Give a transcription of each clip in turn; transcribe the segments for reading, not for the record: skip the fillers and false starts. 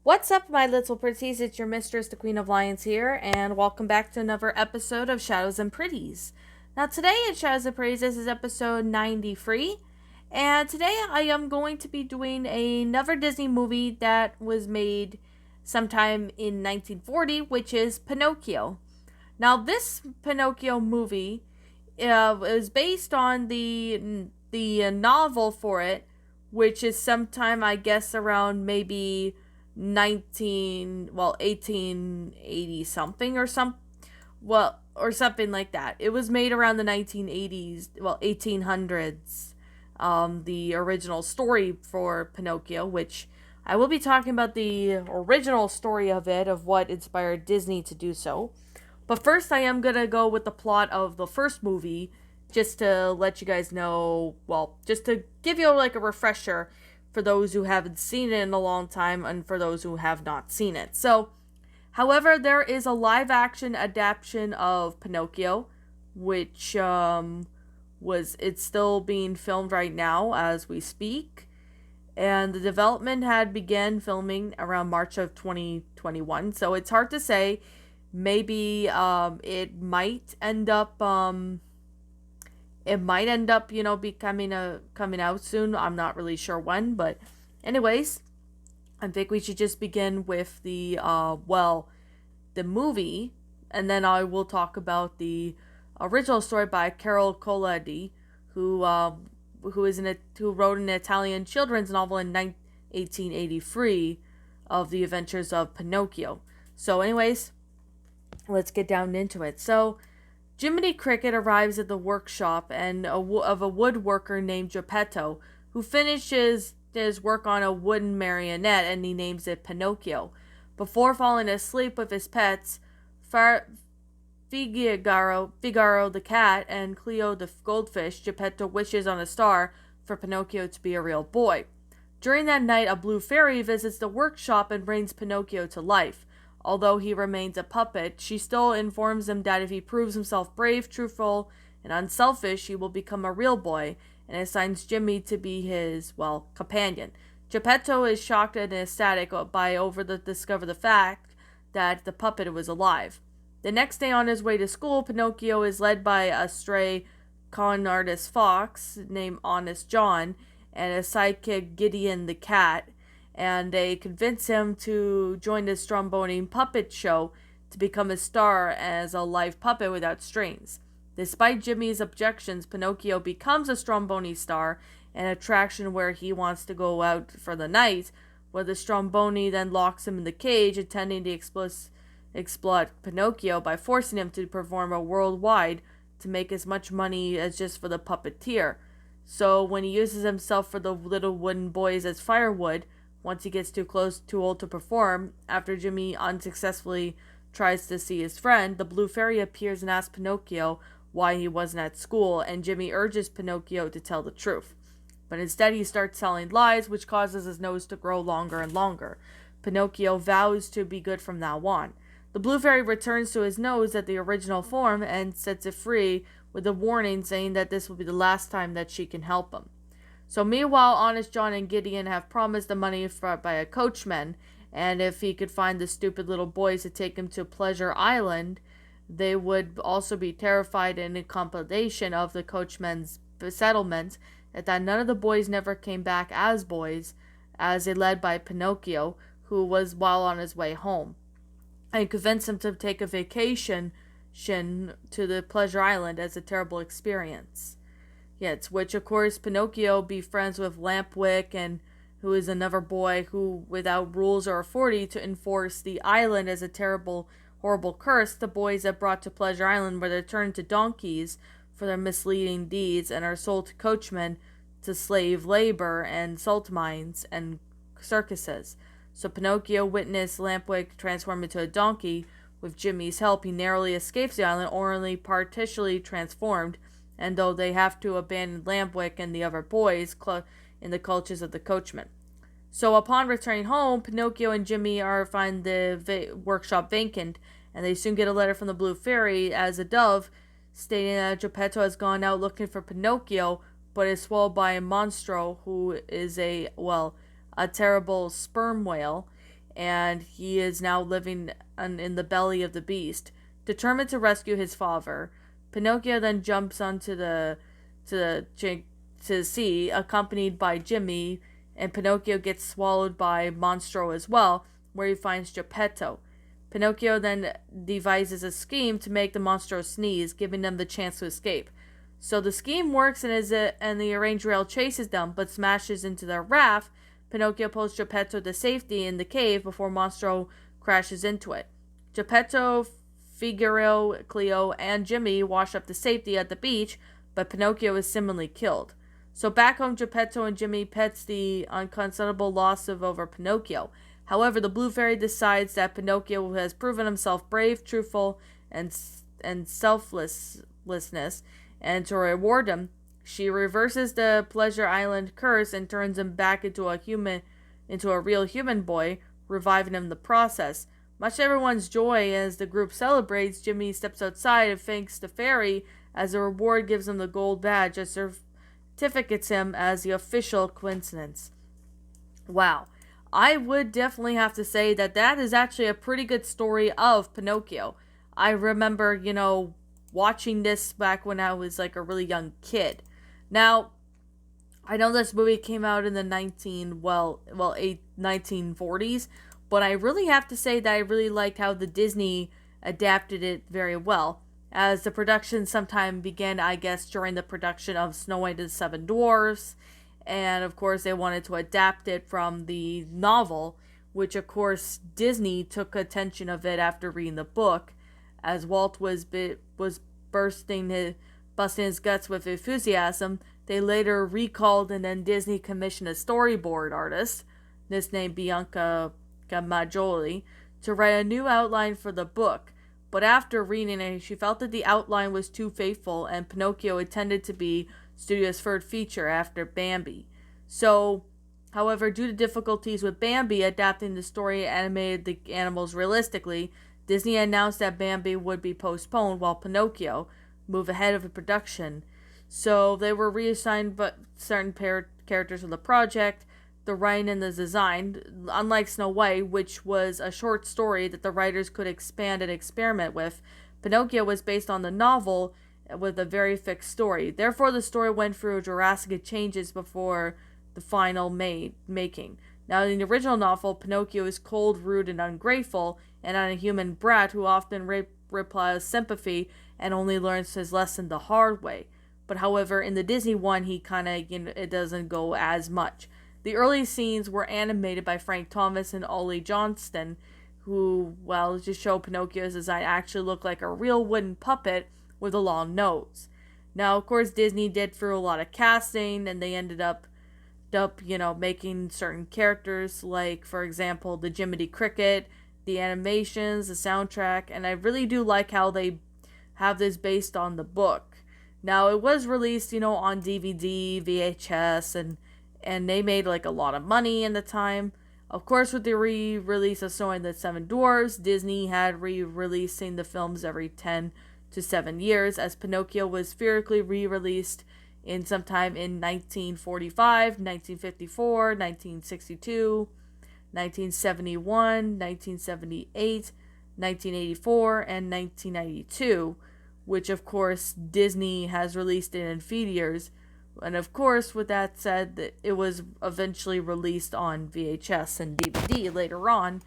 What's up, my little pretties? It's your mistress, the Queen of Lions here, and welcome back to another episode of Shadows and Pretties. Now, today in Shadows and Pretties, this is episode 93, and today I am going to be doing another Disney movie that was made sometime in 1940, which is Pinocchio. Now, this Pinocchio movie is based on the novel for it, which is sometime I guess around maybe 1880 something or something like that. It was made around the 1980s, 1800s. The original story for Pinocchio, which I will be talking about the original story of it, of what inspired Disney to do so. But first, I am going to go with the plot of the first movie, just to let you guys know, just to give you like a refresher for those who haven't seen it in a long time and for those who have not seen it. So, however, there is a live action adaptation of Pinocchio, which it's still being filmed right now as we speak. And the development had begun filming around March of 2021. So it's hard to say. Maybe it might end up becoming coming out soon. I'm not really sure when, but anyways, I think we should just begin with the movie, and then I will talk about the original story by Carol Collodi, who wrote an Italian children's novel in 1883 of the Adventures of Pinocchio. So anyways, let's get down into it. So Jiminy Cricket arrives at the workshop of a woodworker named Geppetto, who finishes his work on a wooden marionette and he names it Pinocchio. Before falling asleep with his pets, Figaro the cat and Cleo the goldfish, Geppetto wishes on a star for Pinocchio to be a real boy. During that night, a blue fairy visits the workshop and brings Pinocchio to life. Although he remains a puppet, she still informs him that if he proves himself brave, truthful, and unselfish, he will become a real boy, and assigns Jimmy to be his, companion. Geppetto is shocked and ecstatic discover the fact that the puppet was alive. The next day on his way to school, Pinocchio is led by a stray con artist fox named Honest John and a sidekick Gideon the cat, and they convince him to join the Stromboni puppet show to become a star as a live puppet without strings. Despite Jimmy's objections, Pinocchio becomes a Stromboni star, an attraction where he wants to go out for the night, where the Stromboni then locks him in the cage, intending to exploit Pinocchio by forcing him to perform a worldwide to make as much money as just for the puppeteer. So when he uses himself for the little wooden boys as firewood, once he gets too old to perform, after Jimmy unsuccessfully tries to see his friend, the blue fairy appears and asks Pinocchio why he wasn't at school, and Jimmy urges Pinocchio to tell the truth. But instead he starts telling lies, which causes his nose to grow longer and longer. Pinocchio vows to be good from now on. The blue fairy returns to his nose at the original form and sets it free with a warning saying that this will be the last time that she can help him. So meanwhile, Honest John and Gideon have promised the money by a coachman, and if he could find the stupid little boys to take him to Pleasure Island, they would also be terrified in accommodation of the coachman's settlement that none of the boys never came back as boys, as they led by Pinocchio, who was while on his way home, and convinced him to take a vacation to the Pleasure Island as a terrible experience. Yes, which of course Pinocchio befriends with Lampwick, and who is another boy who, without rules or authority to enforce the island as a terrible, horrible curse, the boys that brought to Pleasure Island were turned to donkeys for their misleading deeds and are sold to coachmen to slave labor and salt mines and circuses. So Pinocchio witnessed Lampwick transform into a donkey. With Jimmy's help, he narrowly escapes the island, only partially transformed, and though they have to abandon Lampwick and the other boys in the clutches of the coachman. So upon returning home, Pinocchio and Jimmy find the workshop vacant, and they soon get a letter from the Blue Fairy as a dove, stating that Geppetto has gone out looking for Pinocchio, but is swallowed by a monstro who is a terrible sperm whale, and he is now living in the belly of the beast. Determined to rescue his father, Pinocchio then jumps onto to the sea, accompanied by Jimmy, and Pinocchio gets swallowed by Monstro as well, where he finds Geppetto. Pinocchio then devises a scheme to make the Monstro sneeze, giving them the chance to escape. So the scheme works, and the arranged rail chases them, but smashes into their raft. Pinocchio pulls Geppetto to safety in the cave before Monstro crashes into it. Geppetto, Figaro, Cleo, and Jimmy wash up to safety at the beach, but Pinocchio is similarly killed. So back home, Geppetto and Jimmy pets the unconsolable loss over Pinocchio. However, the Blue Fairy decides that Pinocchio has proven himself brave, truthful, and selflessness, and to reward him, she reverses the Pleasure Island curse and turns him back into a real human boy, reviving him in the process. Much to everyone's joy, as the group celebrates, Jimmy steps outside and thanks the fairy, as the reward gives him the gold badge that certificates him as the official coincidence. Wow. I would definitely have to say that is actually a pretty good story of Pinocchio. I remember, watching this back when I was like a really young kid. Now, I know this movie came out in the 1940s, but I really have to say that I really liked how the Disney adapted it very well, as the production sometime began, I guess, during the production of Snow White and the Seven Dwarfs, and of course they wanted to adapt it from the novel, which of course Disney took attention of it after reading the book, as Walt was busting his guts with enthusiasm. They later recalled, and then Disney commissioned a storyboard artist, this named Bianca Majoli, to write a new outline for the book. But after reading it, she felt that the outline was too faithful, and Pinocchio intended to be studio's third feature after Bambi. So, however, due to difficulties with Bambi adapting the story animated the animals realistically, Disney announced that Bambi would be postponed while Pinocchio moved ahead of the production. So they were reassigned but certain characters for the project, the writing and the design. Unlike Snow White, which was a short story that the writers could expand and experiment with, Pinocchio was based on the novel with a very fixed story. Therefore, the story went through drastic changes before the final making. Now, in the original novel, Pinocchio is cold, rude, and ungrateful, and a human brat who often replies sympathy and only learns his lesson the hard way. But however, in the Disney one, he kind of, it doesn't go as much. The early scenes were animated by Frank Thomas and Ollie Johnston, who, well, to show Pinocchio's design, actually looked like a real wooden puppet with a long nose. Now, of course, Disney did through a lot of casting, and they ended up making certain characters, like, for example, the Jiminy Cricket, the animations, the soundtrack, and I really do like how they have this based on the book. Now, it was released, on DVD, VHS, and they made, like, a lot of money in the time. Of course, with the re-release of Snow White and the Seven Dwarfs, Disney had re-releasing the films every 10 to 7 years, as Pinocchio was theatrically re-released in sometime in 1945, 1954, 1962, 1971, 1978, 1984, and 1992, which of course Disney has released it in theaters. And of course, with that said, it was eventually released on VHS and DVD later on.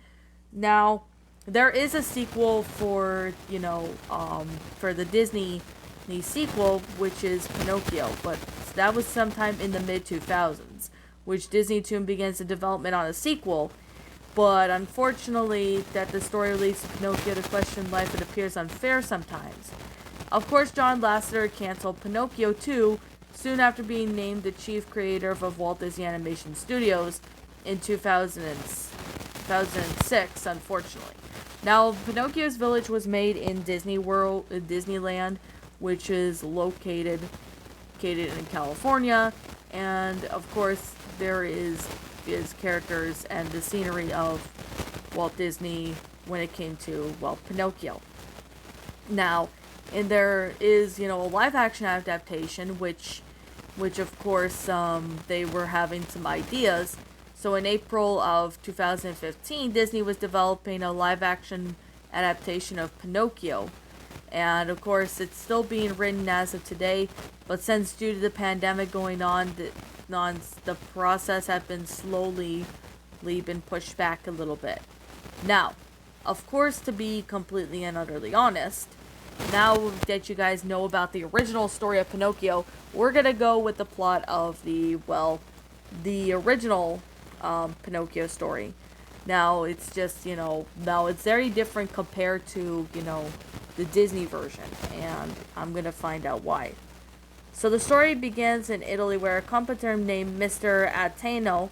Now, there is a sequel for the Disney sequel, which is Pinocchio, but that was sometime in the mid-2000s, which Disney soon begins the development on a sequel. But unfortunately, that the story leads to Pinocchio to question life, it appears unfair sometimes. Of course, John Lasseter canceled Pinocchio 2 soon after being named the chief creator of Walt Disney Animation Studios in 2006, unfortunately. Now, Pinocchio's village was made in Disneyland, which is located in California, and of course, there is characters and the scenery of Walt Disney when it came to, Pinocchio. Now, and there is, a live-action adaptation, which of course, they were having some ideas. So So in April of 2015, Disney was developing a live-action adaptation of Pinocchio. And of course, it's still being written as of today, but since due to the pandemic going on, the process has been slowly been pushed back a little bit. Now, of course, to be completely and utterly honest, now that you guys know about the original story of Pinocchio, we're gonna go with the plot of the original Pinocchio story. Now, it's just, now it's very different compared to, the Disney version, and I'm gonna find out why. So the story begins in Italy, where a carpenter named Mr. Ateno,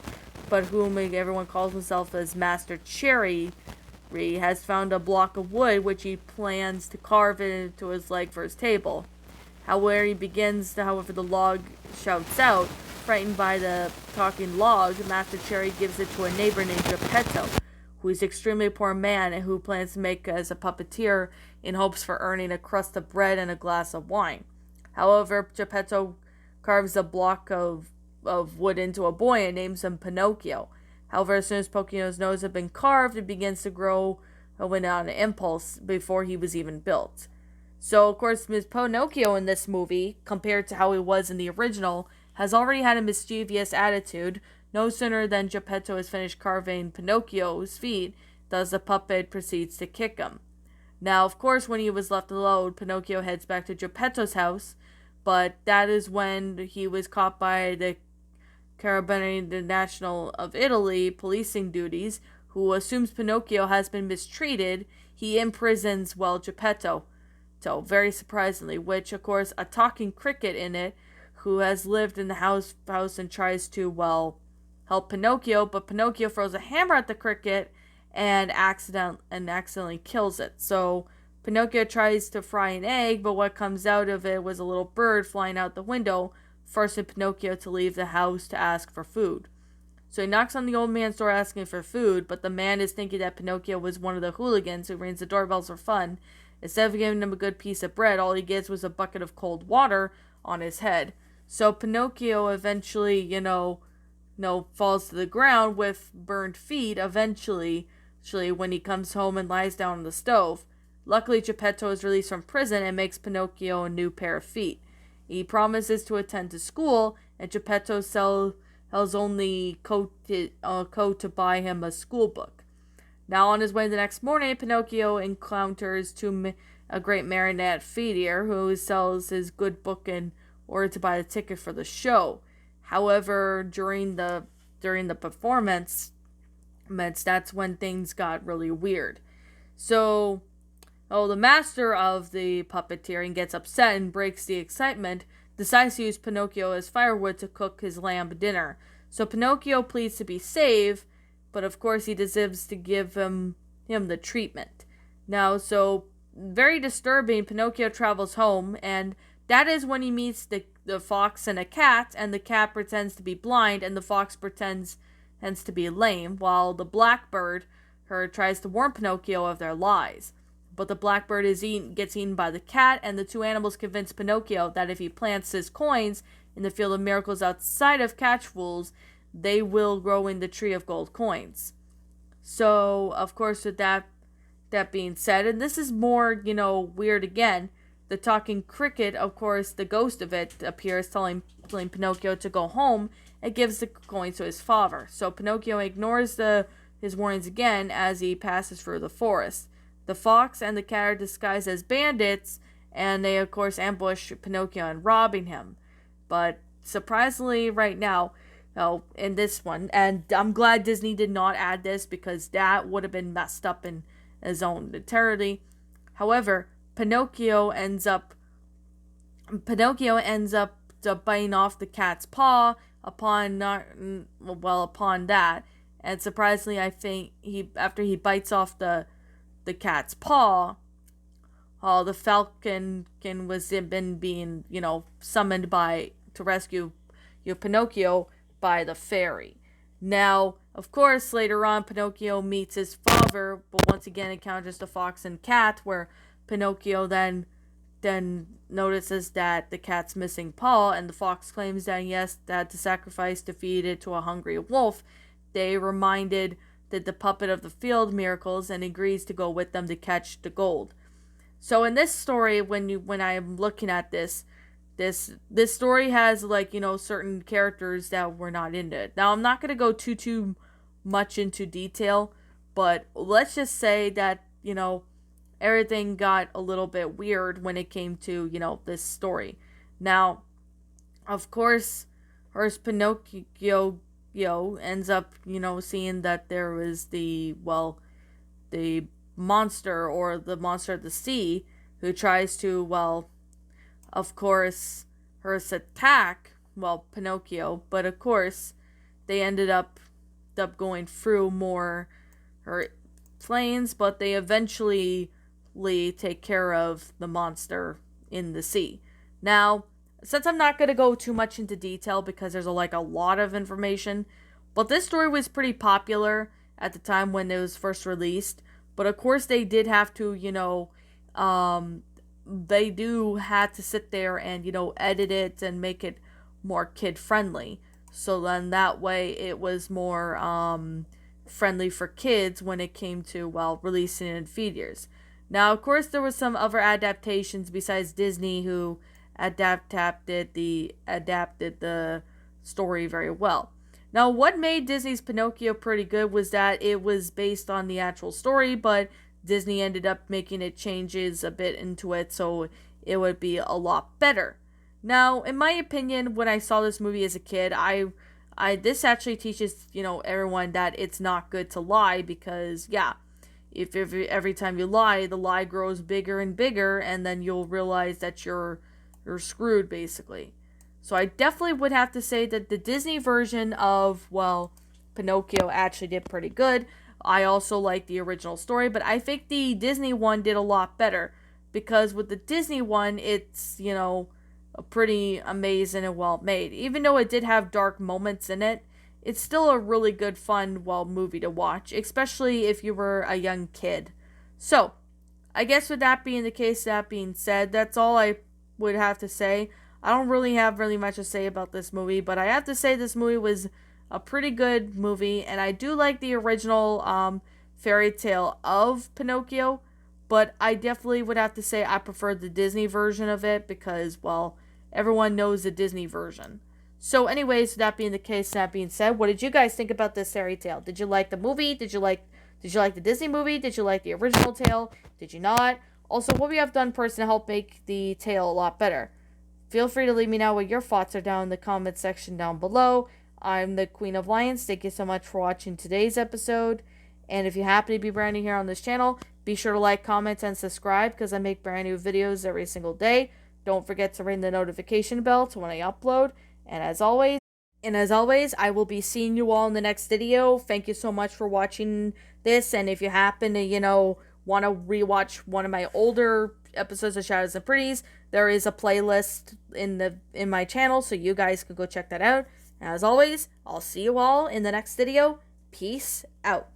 but whom everyone calls himself as Master Cherry, has found a block of wood which he plans to carve into his leg for his table. However, the log shouts out. Frightened by the talking log, Master Cherry gives it to a neighbor named Geppetto, who is an extremely poor man and who plans to make as a puppeteer in hopes for earning a crust of bread and a glass of wine. However, Geppetto carves a block of wood into a boy and names him Pinocchio. However, as soon as Pinocchio's nose had been carved, it begins to grow without an impulse before he was even built. So, of course, Ms. Pinocchio in this movie, compared to how he was in the original, has already had a mischievous attitude. No sooner than Geppetto has finished carving Pinocchio's feet, does the puppet proceeds to kick him. Now, of course, when he was left alone, Pinocchio heads back to Geppetto's house, but that is when he was caught by the Carabinieri National of Italy policing duties, who assumes Pinocchio has been mistreated. He imprisons, Geppetto. So, very surprisingly, which, of course, a talking cricket in it, who has lived in the house and tries to, help Pinocchio, but Pinocchio throws a hammer at the cricket and accidentally kills it. So, Pinocchio tries to fry an egg, but what comes out of it was a little bird flying out the window, forcing Pinocchio to leave the house to ask for food. So he knocks on the old man's door asking for food, but the man is thinking that Pinocchio was one of the hooligans who rings the doorbells for fun. Instead of giving him a good piece of bread, all he gets was a bucket of cold water on his head. So Pinocchio eventually, falls to the ground with burned feet eventually, when he comes home and lies down on the stove. Luckily, Geppetto is released from prison and makes Pinocchio a new pair of feet. He promises to attend to school, and Geppetto sells only coat to buy him a school book. Now, on his way the next morning, Pinocchio encounters a great marionette feeder who sells his good book in order to buy a ticket for the show. However, during the performance, that's when things got really weird. So, the master of the puppeteering gets upset and breaks the excitement, decides to use Pinocchio as firewood to cook his lamb dinner. So Pinocchio pleads to be saved, but of course he deserves to give him the treatment. Now, so very disturbing, Pinocchio travels home, and that is when he meets the fox and a cat, and the cat pretends to be blind, and the fox pretends to be lame, while the blackbird tries to warn Pinocchio of their lies. But the blackbird gets eaten by the cat, and the two animals convince Pinocchio that if he plants his coins in the field of miracles outside of Catchfools, they will grow in the tree of gold coins. So, of course, with that being said, and this is more, weird again, the talking cricket, of course, the ghost of it appears telling Pinocchio to go home and gives the coins to his father. So Pinocchio ignores his warnings again as he passes through the forest. The fox and the cat are disguised as bandits, and they, of course, ambush Pinocchio and robbing him. But surprisingly, right now, in this one, and I'm glad Disney did not add this because that would have been messed up in his own entirety. However, Pinocchio ends up biting off the cat's paw upon that, and surprisingly, I think after he bites off the cat's paw, the falcon was being summoned to rescue Pinocchio by the fairy. Now, of course, later on, Pinocchio meets his father, but once again encounters the fox and cat, where Pinocchio then notices that the cat's missing paw, and the fox claims that he has had to sacrifice to feed it to a hungry wolf, they reminded the puppet of the field miracles and agrees to go with them to catch the gold. So in this story, when I'm looking at this story has, like, certain characters that were not in it. Now I'm not gonna go too much into detail, but let's just say that everything got a little bit weird when it came to this story. Now, of course, first Pinocchio ends up seeing that there was the monster, or the monster of the sea, who tries to, of course, first attack, Pinocchio, but of course, they ended up going through more her planes, but they eventually take care of the monster in the sea. Now, since I'm not going to go too much into detail because there's a lot of information, but this story was pretty popular at the time when it was first released. But of course, they did have to, they do had to sit there and, edit it and make it more kid friendly. So then that way it was more friendly for kids when it came to, releasing it in theaters. Now, of course, there was some other adaptations besides Disney who adapted the story very well. Now, what made Disney's Pinocchio pretty good was that it was based on the actual story, but Disney ended up making it changes a bit into it so it would be a lot better. Now, in my opinion, when I saw this movie as a kid, I this actually teaches, everyone that it's not good to lie, because, if every time you lie, the lie grows bigger and bigger, and then you'll realize that you're screwed, basically. So I definitely would have to say that the Disney version of, Pinocchio actually did pretty good. I also like the original story, but I think the Disney one did a lot better, because with the Disney one, it's, pretty amazing and well made. Even though it did have dark moments in it, it's still a really good, fun, movie to watch, especially if you were a young kid. So, I guess with that being the case, that being said, that's all I would have to say. I don't really have much to say about this movie, but I have to say this movie was a pretty good movie, and I do like the original fairy tale of Pinocchio, but I definitely would have to say I prefer the Disney version of it because, everyone knows the Disney version. So anyways, that being the case, that being said, what did you guys think about this fairy tale? Did you like the movie? Did you like the Disney movie? Did you like the original tale? Did you not? Also, what we have done personally to help make the tale a lot better? Feel free to leave me know what your thoughts are down in the comment section down below. I'm the Queen of Lions. Thank you so much for watching today's episode. And if you happen to be brand new here on this channel, be sure to like, comment, and subscribe because I make brand new videos every single day. Don't forget to ring the notification bell to when I upload. And as always, I will be seeing you all in the next video. Thank you so much for watching this. And if you happen to, want to rewatch one of my older episodes of Shadows and Pretties, there is a playlist in my channel, so you guys can go check that out. And as always, I'll see you all in the next video. Peace out.